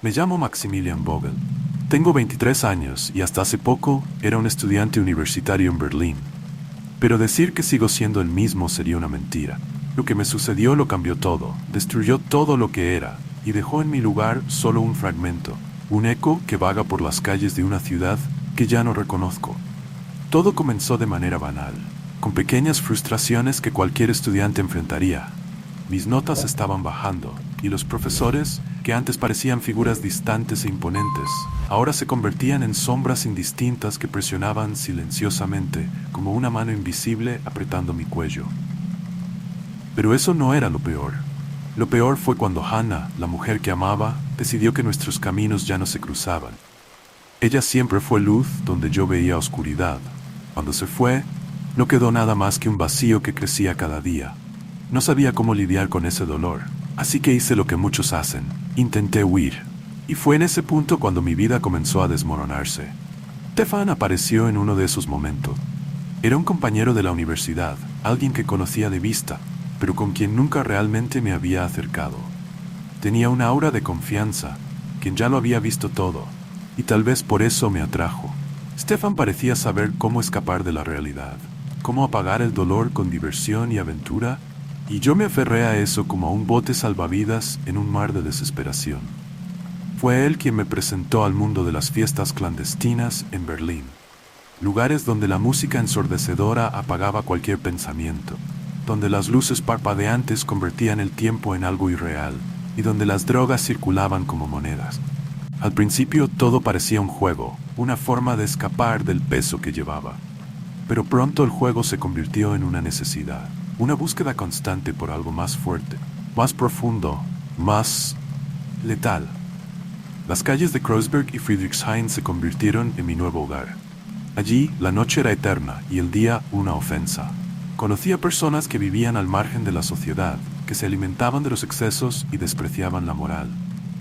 Me llamo Maximilian Vogel. Tengo 23 años y hasta hace poco era un estudiante universitario en Berlín. Pero decir que sigo siendo el mismo sería una mentira. Lo que me sucedió lo cambió todo, destruyó todo lo que era y dejó en mi lugar solo un fragmento, un eco que vaga por las calles de una ciudad que ya no reconozco. Todo comenzó de manera banal, con pequeñas frustraciones que cualquier estudiante enfrentaría. Mis notas estaban bajando y los profesores, que antes parecían figuras distantes e imponentes, ahora se convertían en sombras indistintas que presionaban silenciosamente como una mano invisible apretando mi cuello. Pero eso no era lo peor. Lo peor fue cuando Hannah, la mujer que amaba, decidió que nuestros caminos ya no se cruzaban. Ella siempre fue luz donde yo veía oscuridad. Cuando se fue, no quedó nada más que un vacío que crecía cada día. No sabía cómo lidiar con ese dolor, así que hice lo que muchos hacen, intenté huir. Y fue en ese punto cuando mi vida comenzó a desmoronarse. Stefan apareció en uno de esos momentos. Era un compañero de la universidad, alguien que conocía de vista, pero con quien nunca realmente me había acercado. Tenía una aura de confianza, quien ya lo había visto todo, y tal vez por eso me atrajo. Stefan parecía saber cómo escapar de la realidad, cómo apagar el dolor con diversión y aventura, y yo me aferré a eso como a un bote salvavidas en un mar de desesperación. Fue él quien me presentó al mundo de las fiestas clandestinas en Berlín, lugares donde la música ensordecedora apagaba cualquier pensamiento, donde las luces parpadeantes convertían el tiempo en algo irreal, y donde las drogas circulaban como monedas. Al principio todo parecía un juego, una forma de escapar del peso que llevaba. Pero pronto el juego se convirtió en una necesidad. Una búsqueda constante por algo más fuerte, más profundo, más letal. Las calles de Kreuzberg y Friedrichshain se convirtieron en mi nuevo hogar. Allí, la noche era eterna y el día una ofensa. Conocía personas que vivían al margen de la sociedad, que se alimentaban de los excesos y despreciaban la moral.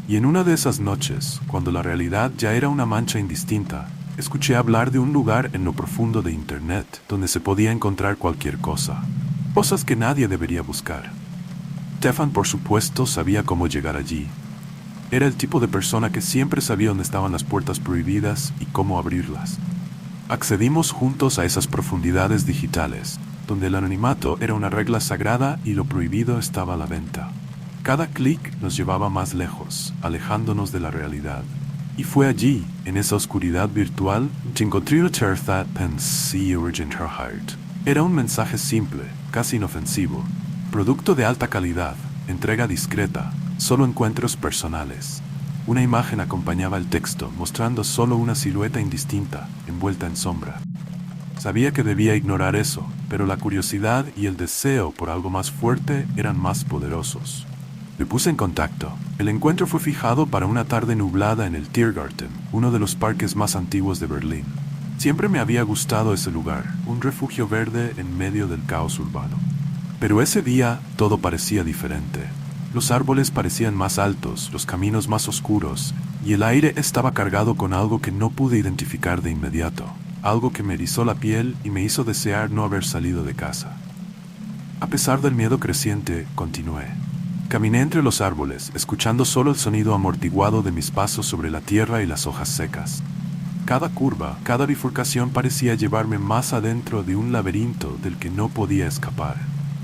Y en una de esas noches, cuando la realidad ya era una mancha indistinta, escuché hablar de un lugar en lo profundo de Internet, donde se podía encontrar cualquier cosa. Cosas que nadie debería buscar. Stefan, por supuesto, sabía cómo llegar allí. Era el tipo de persona que siempre sabía dónde estaban las puertas prohibidas y cómo abrirlas. Accedimos juntos a esas profundidades digitales, donde el anonimato era una regla sagrada y lo prohibido estaba a la venta. Cada clic nos llevaba más lejos, alejándonos de la realidad. Y fue allí, en esa oscuridad virtual, que encontré that pensée urgent her heart. Era un mensaje simple, casi inofensivo, producto de alta calidad, entrega discreta, solo encuentros personales. Una imagen acompañaba el texto, mostrando solo una silueta indistinta, envuelta en sombra. Sabía que debía ignorar eso, pero la curiosidad y el deseo por algo más fuerte eran más poderosos. Me puse en contacto. El encuentro fue fijado para una tarde nublada en el Tiergarten, uno de los parques más antiguos de Berlín. Siempre me había gustado ese lugar, un refugio verde en medio del caos urbano. Pero ese día todo parecía diferente. Los árboles parecían más altos, los caminos más oscuros, y el aire estaba cargado con algo que no pude identificar de inmediato, algo que me erizó la piel y me hizo desear no haber salido de casa. A pesar del miedo creciente, continué. Caminé entre los árboles, escuchando solo el sonido amortiguado de mis pasos sobre la tierra y las hojas secas. Cada curva, cada bifurcación parecía llevarme más adentro de un laberinto del que no podía escapar.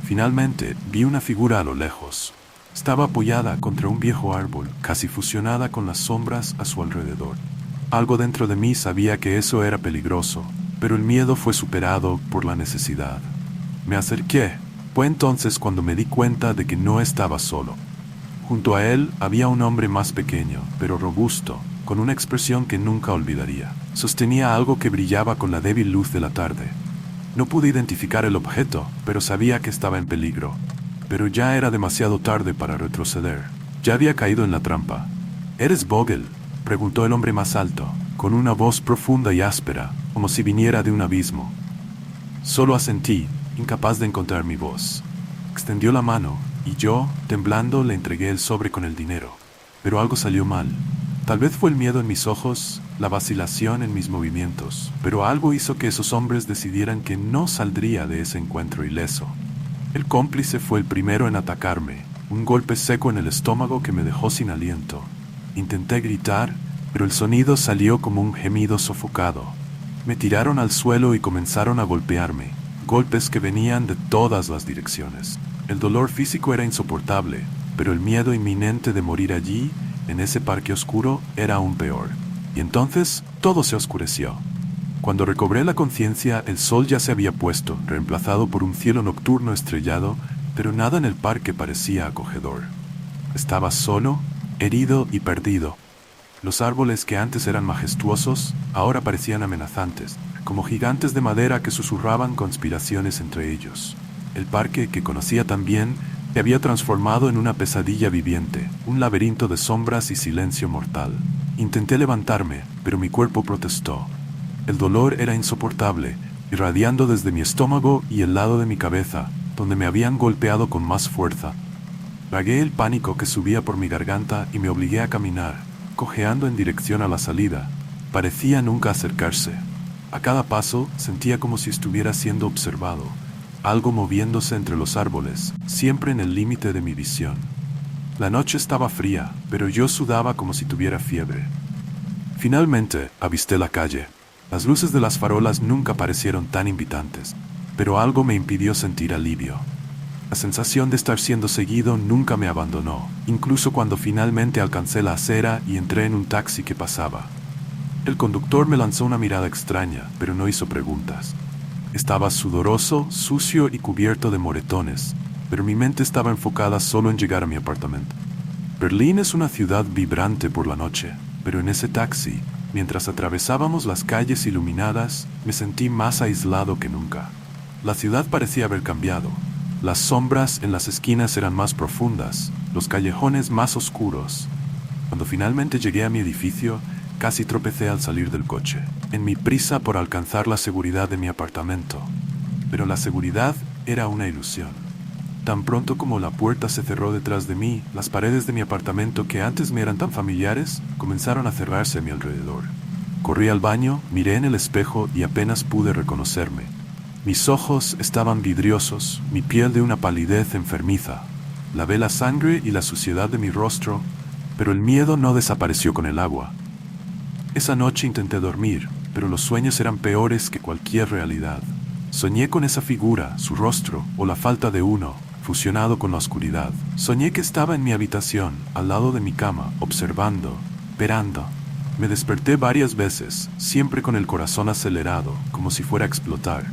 Finalmente, vi una figura a lo lejos. Estaba apoyada contra un viejo árbol, casi fusionada con las sombras a su alrededor. Algo dentro de mí sabía que eso era peligroso, pero el miedo fue superado por la necesidad. Me acerqué. Fue entonces cuando me di cuenta de que no estaba solo. Junto a él había un hombre más pequeño, pero robusto, con una expresión que nunca olvidaría. Sostenía algo que brillaba con la débil luz de la tarde. No pude identificar el objeto, pero sabía que estaba en peligro. Pero ya era demasiado tarde para retroceder. Ya había caído en la trampa. ¿Eres Vogel?, preguntó el hombre más alto, con una voz profunda y áspera, como si viniera de un abismo. Solo asentí, incapaz de encontrar mi voz. Extendió la mano, y yo, temblando, le entregué el sobre con el dinero. Pero algo salió mal. Tal vez fue el miedo en mis ojos, la vacilación en mis movimientos, pero algo hizo que esos hombres decidieran que no saldría de ese encuentro ileso. El cómplice fue el primero en atacarme, un golpe seco en el estómago que me dejó sin aliento. Intenté gritar, pero el sonido salió como un gemido sofocado. Me tiraron al suelo y comenzaron a golpearme, golpes que venían de todas las direcciones. El dolor físico era insoportable, pero el miedo inminente de morir allí, en ese parque oscuro, era aún peor. Y entonces todo se oscureció. Cuando recobré la conciencia, el sol ya se había puesto, reemplazado por un cielo nocturno estrellado, pero nada en el parque parecía acogedor. Estaba solo, herido y perdido. Los árboles que antes eran majestuosos, ahora parecían amenazantes, como gigantes de madera que susurraban conspiraciones entre ellos. El parque, que conocía tan bien, se había transformado en una pesadilla viviente, un laberinto de sombras y silencio mortal. Intenté levantarme, pero mi cuerpo protestó. El dolor era insoportable, irradiando desde mi estómago y el lado de mi cabeza, donde me habían golpeado con más fuerza. Tragué el pánico que subía por mi garganta y me obligué a caminar, cojeando en dirección a la salida. Parecía nunca acercarse. A cada paso sentía como si estuviera siendo observado, algo moviéndose entre los árboles, siempre en el límite de mi visión. La noche estaba fría, pero yo sudaba como si tuviera fiebre. Finalmente, avisté la calle. Las luces de las farolas nunca parecieron tan invitantes, pero algo me impidió sentir alivio. La sensación de estar siendo seguido nunca me abandonó, incluso cuando finalmente alcancé la acera y entré en un taxi que pasaba. El conductor me lanzó una mirada extraña, pero no hizo preguntas. Estaba sudoroso, sucio y cubierto de moretones, pero mi mente estaba enfocada solo en llegar a mi apartamento. Berlín es una ciudad vibrante por la noche, pero en ese taxi, mientras atravesábamos las calles iluminadas, me sentí más aislado que nunca. La ciudad parecía haber cambiado. Las sombras en las esquinas eran más profundas, los callejones más oscuros. Cuando finalmente llegué a mi edificio, casi tropecé al salir del coche, en mi prisa por alcanzar la seguridad de mi apartamento. Pero la seguridad era una ilusión. Tan pronto como la puerta se cerró detrás de mí, las paredes de mi apartamento, que antes me eran tan familiares, comenzaron a cerrarse a mi alrededor. Corrí al baño, miré en el espejo y apenas pude reconocerme. Mis ojos estaban vidriosos, mi piel de una palidez enfermiza. Lavé la sangre y la suciedad de mi rostro, pero el miedo no desapareció con el agua. Esa noche intenté dormir, pero los sueños eran peores que cualquier realidad. Soñé con esa figura, su rostro, o la falta de uno, fusionado con la oscuridad. Soñé que estaba en mi habitación, al lado de mi cama, observando, esperando. Me desperté varias veces, siempre con el corazón acelerado, como si fuera a explotar.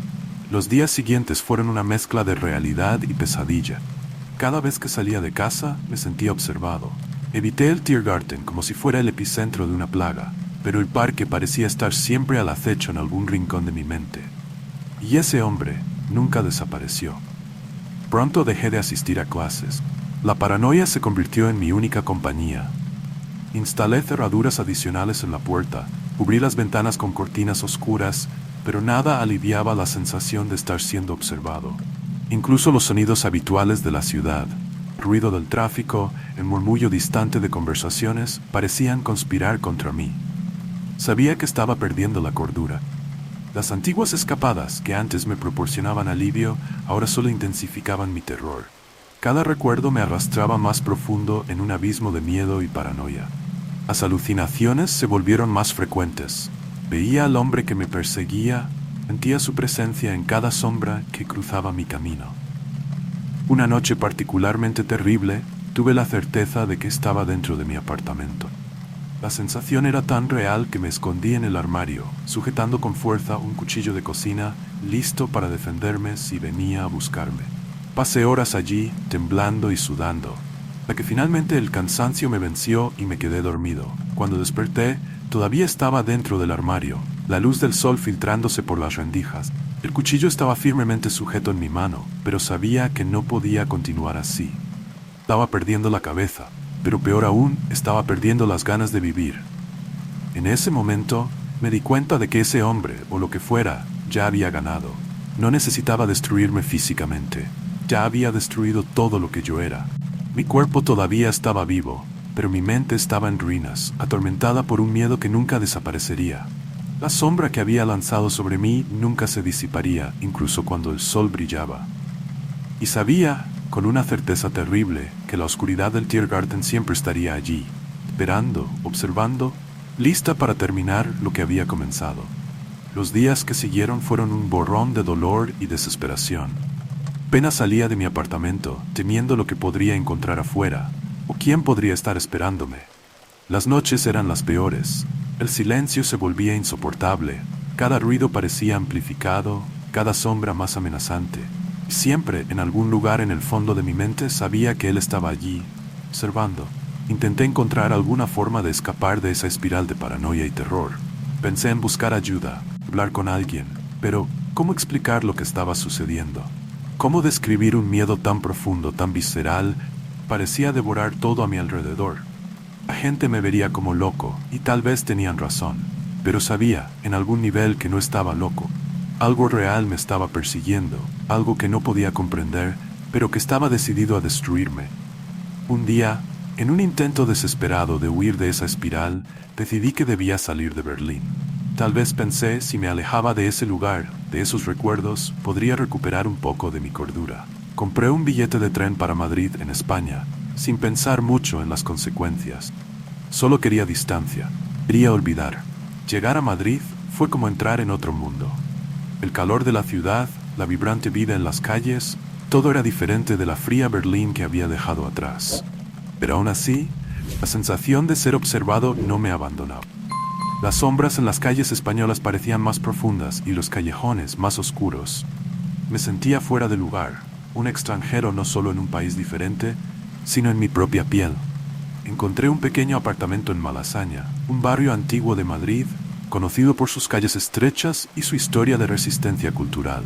Los días siguientes fueron una mezcla de realidad y pesadilla. Cada vez que salía de casa, me sentía observado. Evité el Tiergarten como si fuera el epicentro de una plaga, pero el parque parecía estar siempre al acecho en algún rincón de mi mente. Y ese hombre nunca desapareció. Pronto dejé de asistir a clases. La paranoia se convirtió en mi única compañía. Instalé cerraduras adicionales en la puerta, cubrí las ventanas con cortinas oscuras, pero nada aliviaba la sensación de estar siendo observado. Incluso los sonidos habituales de la ciudad, el ruido del tráfico, el murmullo distante de conversaciones, parecían conspirar contra mí. Sabía que estaba perdiendo la cordura. Las antiguas escapadas que antes me proporcionaban alivio, ahora solo intensificaban mi terror. Cada recuerdo me arrastraba más profundo en un abismo de miedo y paranoia. Las alucinaciones se volvieron más frecuentes. Veía al hombre que me perseguía, sentía su presencia en cada sombra que cruzaba mi camino. Una noche particularmente terrible, tuve la certeza de que estaba dentro de mi apartamento. La sensación era tan real que me escondí en el armario, sujetando con fuerza un cuchillo de cocina, listo para defenderme si venía a buscarme. Pasé horas allí, temblando y sudando, hasta que finalmente el cansancio me venció y me quedé dormido. Cuando desperté, todavía estaba dentro del armario, la luz del sol filtrándose por las rendijas. El cuchillo estaba firmemente sujeto en mi mano, pero sabía que no podía continuar así. Estaba perdiendo la cabeza, pero peor aún, estaba perdiendo las ganas de vivir. En ese momento, me di cuenta de que ese hombre, o lo que fuera, ya había ganado. No necesitaba destruirme físicamente. Ya había destruido todo lo que yo era. Mi cuerpo todavía estaba vivo, pero mi mente estaba en ruinas, atormentada por un miedo que nunca desaparecería. La sombra que había lanzado sobre mí nunca se disiparía, incluso cuando el sol brillaba. Y sabía, con una certeza terrible, que la oscuridad del Tiergarten siempre estaría allí, esperando, observando, lista para terminar lo que había comenzado. Los días que siguieron fueron un borrón de dolor y desesperación. Apenas salía de mi apartamento, temiendo lo que podría encontrar afuera, o quién podría estar esperándome. Las noches eran las peores. El silencio se volvía insoportable. Cada ruido parecía amplificado, cada sombra más amenazante. Siempre, en algún lugar en el fondo de mi mente, sabía que él estaba allí, observando. Intenté encontrar alguna forma de escapar de esa espiral de paranoia y terror. Pensé en buscar ayuda, hablar con alguien, pero ¿cómo explicar lo que estaba sucediendo? ¿Cómo describir un miedo tan profundo, tan visceral? Parecía devorar todo a mi alrededor. La gente me vería como loco, y tal vez tenían razón, pero sabía, en algún nivel, que no estaba loco. Algo real me estaba persiguiendo, algo que no podía comprender, pero que estaba decidido a destruirme. Un día, en un intento desesperado de huir de esa espiral, decidí que debía salir de Berlín. Tal vez pensé, si me alejaba de ese lugar, de esos recuerdos, podría recuperar un poco de mi cordura. Compré un billete de tren para Madrid, en España, sin pensar mucho en las consecuencias. Solo quería distancia, quería olvidar. Llegar a Madrid fue como entrar en otro mundo. El calor de la ciudad, la vibrante vida en las calles, todo era diferente de la fría Berlín que había dejado atrás. Pero aún así, la sensación de ser observado no me abandonaba. Las sombras en las calles españolas parecían más profundas y los callejones más oscuros. Me sentía fuera de lugar, un extranjero no solo en un país diferente, sino en mi propia piel. Encontré un pequeño apartamento en Malasaña, un barrio antiguo de Madrid, conocido por sus calles estrechas y su historia de resistencia cultural.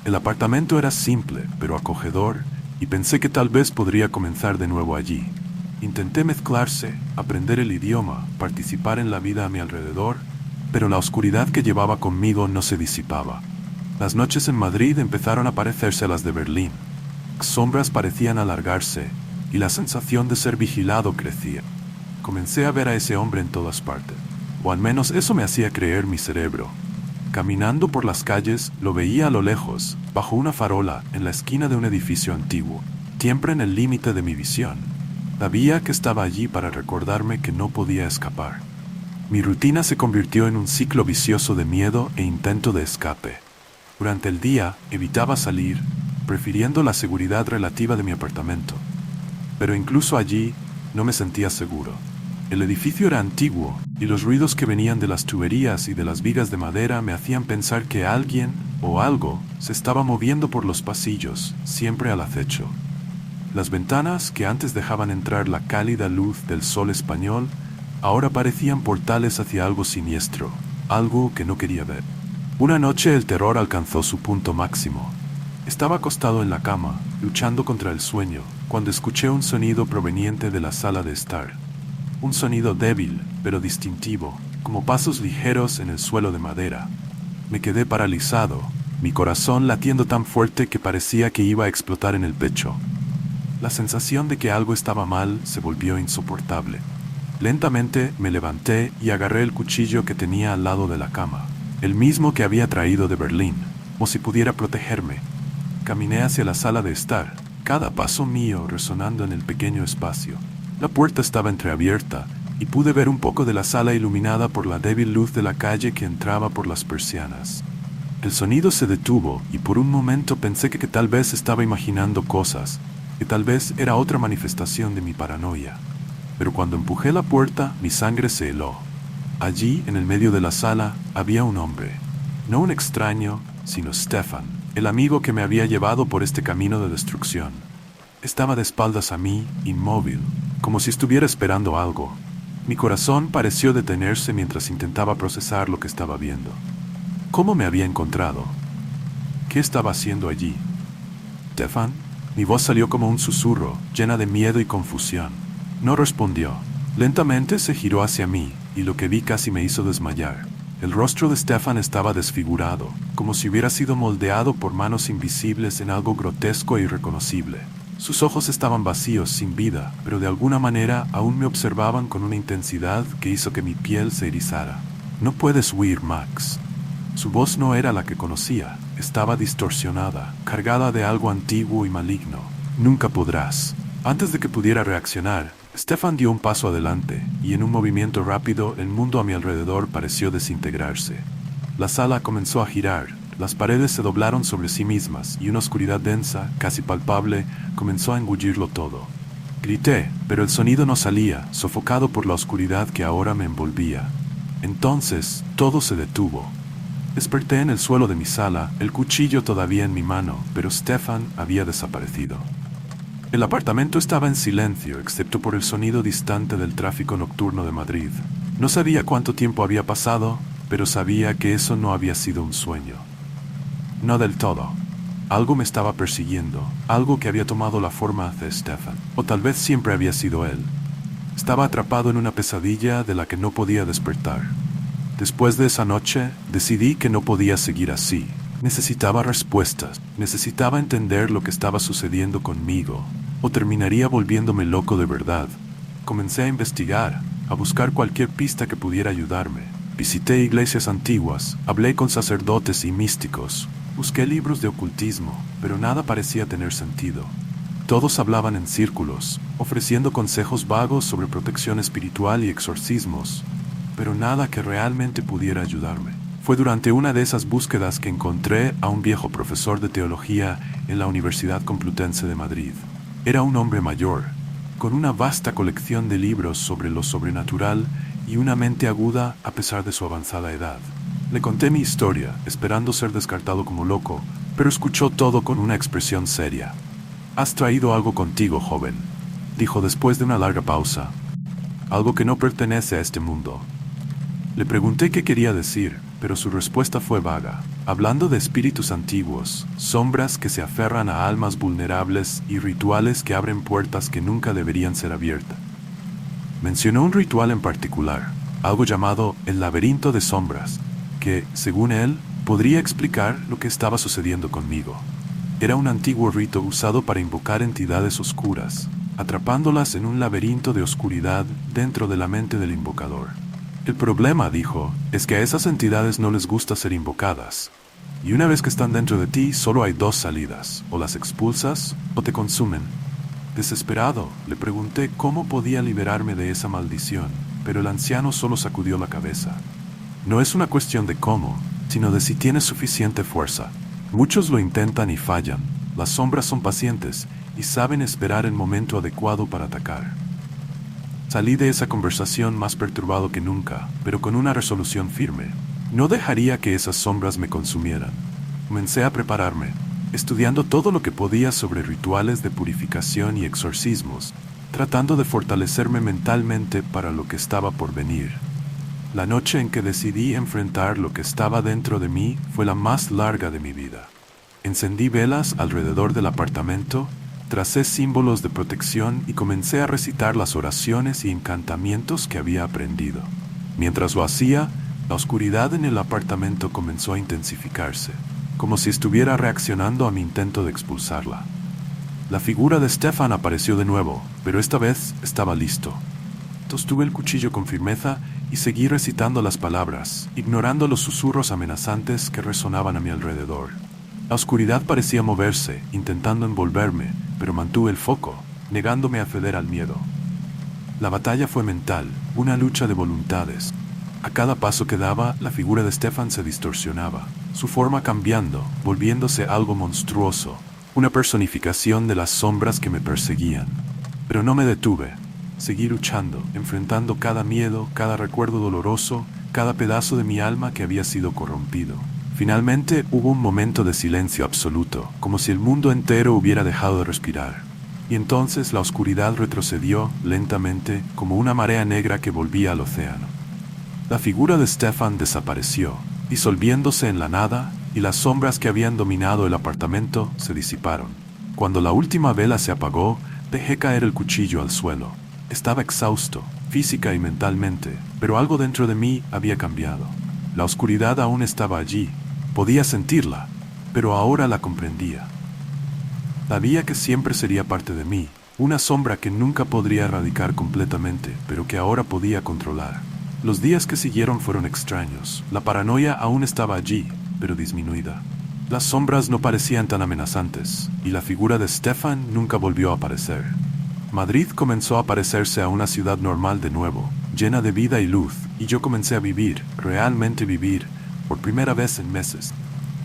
El apartamento era simple, pero acogedor, y pensé que tal vez podría comenzar de nuevo allí. Intenté mezclarse, aprender el idioma, participar en la vida a mi alrededor, pero la oscuridad que llevaba conmigo no se disipaba. Las noches en Madrid empezaron a parecerse a las de Berlín. Las sombras parecían alargarse, y la sensación de ser vigilado crecía. Comencé a ver a ese hombre en todas partes, o al menos eso me hacía creer mi cerebro. Caminando por las calles, lo veía a lo lejos, bajo una farola, en la esquina de un edificio antiguo, siempre en el límite de mi visión. Sabía que estaba allí para recordarme que no podía escapar. Mi rutina se convirtió en un ciclo vicioso de miedo e intento de escape. Durante el día, evitaba salir, prefiriendo la seguridad relativa de mi apartamento. Pero incluso allí, no me sentía seguro. El edificio era antiguo, y los ruidos que venían de las tuberías y de las vigas de madera me hacían pensar que alguien, o algo, se estaba moviendo por los pasillos, siempre al acecho. Las ventanas, que antes dejaban entrar la cálida luz del sol español, ahora parecían portales hacia algo siniestro, algo que no quería ver. Una noche el terror alcanzó su punto máximo. Estaba acostado en la cama, luchando contra el sueño, cuando escuché un sonido proveniente de la sala de estar. Un sonido débil, pero distintivo, como pasos ligeros en el suelo de madera. Me quedé paralizado, mi corazón latiendo tan fuerte que parecía que iba a explotar en el pecho. La sensación de que algo estaba mal se volvió insoportable. Lentamente me levanté y agarré el cuchillo que tenía al lado de la cama, el mismo que había traído de Berlín, como si pudiera protegerme. Caminé hacia la sala de estar, cada paso mío resonando en el pequeño espacio. La puerta estaba entreabierta y pude ver un poco de la sala iluminada por la débil luz de la calle que entraba por las persianas. El sonido se detuvo y por un momento pensé que tal vez estaba imaginando cosas, que tal vez era otra manifestación de mi paranoia. Pero cuando empujé la puerta, mi sangre se heló. Allí, en el medio de la sala, había un hombre. No un extraño, sino Stefan, el amigo que me había llevado por este camino de destrucción. Estaba de espaldas a mí, inmóvil, como si estuviera esperando algo. Mi corazón pareció detenerse mientras intentaba procesar lo que estaba viendo. ¿Cómo me había encontrado? ¿Qué estaba haciendo allí? ¿Stefan? Mi voz salió como un susurro, llena de miedo y confusión. No respondió. Lentamente se giró hacia mí, y lo que vi casi me hizo desmayar. El rostro de Stefan estaba desfigurado, como si hubiera sido moldeado por manos invisibles en algo grotesco e irreconocible. Sus ojos estaban vacíos, sin vida, pero de alguna manera aún me observaban con una intensidad que hizo que mi piel se erizara. «No puedes huir, Max». Su voz no era la que conocía, estaba distorsionada, cargada de algo antiguo y maligno. «Nunca podrás». Antes de que pudiera reaccionar, Stefan dio un paso adelante, y en un movimiento rápido el mundo a mi alrededor pareció desintegrarse. La sala comenzó a girar, las paredes se doblaron sobre sí mismas, y una oscuridad densa, casi palpable, comenzó a engullirlo todo. Grité, pero el sonido no salía, sofocado por la oscuridad que ahora me envolvía. Entonces, todo se detuvo. Desperté en el suelo de mi sala, el cuchillo todavía en mi mano, pero Stefan había desaparecido. El apartamento estaba en silencio, excepto por el sonido distante del tráfico nocturno de Madrid. No sabía cuánto tiempo había pasado, pero sabía que eso no había sido un sueño. No del todo. Algo me estaba persiguiendo, algo que había tomado la forma de Stefan, o tal vez siempre había sido él. Estaba atrapado en una pesadilla de la que no podía despertar. Después de esa noche, decidí que no podía seguir así. Necesitaba respuestas, necesitaba entender lo que estaba sucediendo conmigo, o terminaría volviéndome loco de verdad. Comencé a investigar, a buscar cualquier pista que pudiera ayudarme. Visité iglesias antiguas, hablé con sacerdotes y místicos, busqué libros de ocultismo, pero nada parecía tener sentido. Todos hablaban en círculos, ofreciendo consejos vagos sobre protección espiritual y exorcismos, pero nada que realmente pudiera ayudarme. Fue durante una de esas búsquedas que encontré a un viejo profesor de teología en la Universidad Complutense de Madrid. Era un hombre mayor, con una vasta colección de libros sobre lo sobrenatural y una mente aguda a pesar de su avanzada edad. Le conté mi historia, esperando ser descartado como loco, pero escuchó todo con una expresión seria. «Has traído algo contigo, joven», dijo después de una larga pausa. «Algo que no pertenece a este mundo». Le pregunté qué quería decir, pero su respuesta fue vaga. Hablando de espíritus antiguos, sombras que se aferran a almas vulnerables y rituales que abren puertas que nunca deberían ser abiertas. Mencionó un ritual en particular, algo llamado el laberinto de sombras, que, según él, podría explicar lo que estaba sucediendo conmigo. Era un antiguo rito usado para invocar entidades oscuras, atrapándolas en un laberinto de oscuridad dentro de la mente del invocador. El problema, dijo, es que a esas entidades no les gusta ser invocadas. Y una vez que están dentro de ti, solo hay dos salidas, o las expulsas o te consumen. Desesperado, le pregunté cómo podía liberarme de esa maldición, pero el anciano solo sacudió la cabeza. No es una cuestión de cómo, sino de si tienes suficiente fuerza. Muchos lo intentan y fallan. Las sombras son pacientes y saben esperar el momento adecuado para atacar. Salí de esa conversación más perturbado que nunca, pero con una resolución firme. No dejaría que esas sombras me consumieran. Comencé a prepararme, estudiando todo lo que podía sobre rituales de purificación y exorcismos, tratando de fortalecerme mentalmente para lo que estaba por venir. La noche en que decidí enfrentar lo que estaba dentro de mí fue la más larga de mi vida. Encendí velas alrededor del apartamento, tracé símbolos de protección y comencé a recitar las oraciones y encantamientos que había aprendido. Mientras lo hacía, la oscuridad en el apartamento comenzó a intensificarse, como si estuviera reaccionando a mi intento de expulsarla. La figura de Stefan apareció de nuevo, pero esta vez estaba listo. Sostuve el cuchillo con firmeza y seguí recitando las palabras, ignorando los susurros amenazantes que resonaban a mi alrededor. La oscuridad parecía moverse, intentando envolverme, pero mantuve el foco, negándome a ceder al miedo. La batalla fue mental, una lucha de voluntades. A cada paso que daba, la figura de Stefan se distorsionaba, su forma cambiando, volviéndose algo monstruoso, una personificación de las sombras que me perseguían. Pero no me detuve. Seguí luchando, enfrentando cada miedo, cada recuerdo doloroso, cada pedazo de mi alma que había sido corrompido. Finalmente hubo un momento de silencio absoluto, como si el mundo entero hubiera dejado de respirar. Y entonces la oscuridad retrocedió lentamente como una marea negra que volvía al océano. La figura de Stefan desapareció, disolviéndose en la nada, y las sombras que habían dominado el apartamento se disiparon. Cuando la última vela se apagó, dejé caer el cuchillo al suelo. Estaba exhausto, física y mentalmente, pero algo dentro de mí había cambiado. La oscuridad aún estaba allí, podía sentirla, pero ahora la comprendía. Sabía que siempre sería parte de mí, una sombra que nunca podría erradicar completamente, pero que ahora podía controlar. Los días que siguieron fueron extraños. La paranoia aún estaba allí, pero disminuida. Las sombras no parecían tan amenazantes, y la figura de Stefan nunca volvió a aparecer. Madrid comenzó a parecerse a una ciudad normal de nuevo, llena de vida y luz, y yo comencé a vivir, realmente vivir, por primera vez en meses.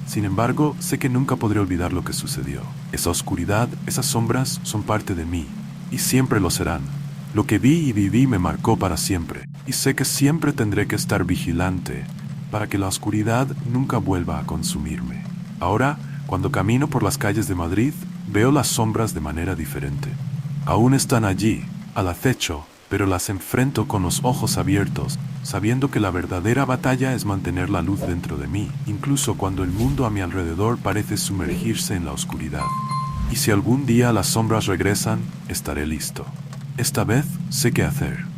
Sin embargo, sé que nunca podré olvidar lo que sucedió. Esa oscuridad, esas sombras, son parte de mí, y siempre lo serán. Lo que vi y viví me marcó para siempre, y sé que siempre tendré que estar vigilante para que la oscuridad nunca vuelva a consumirme. Ahora, cuando camino por las calles de Madrid, veo las sombras de manera diferente. Aún están allí, al acecho, pero las enfrento con los ojos abiertos, sabiendo que la verdadera batalla es mantener la luz dentro de mí, incluso cuando el mundo a mi alrededor parece sumergirse en la oscuridad. Y si algún día las sombras regresan, estaré listo. Esta vez sé qué hacer.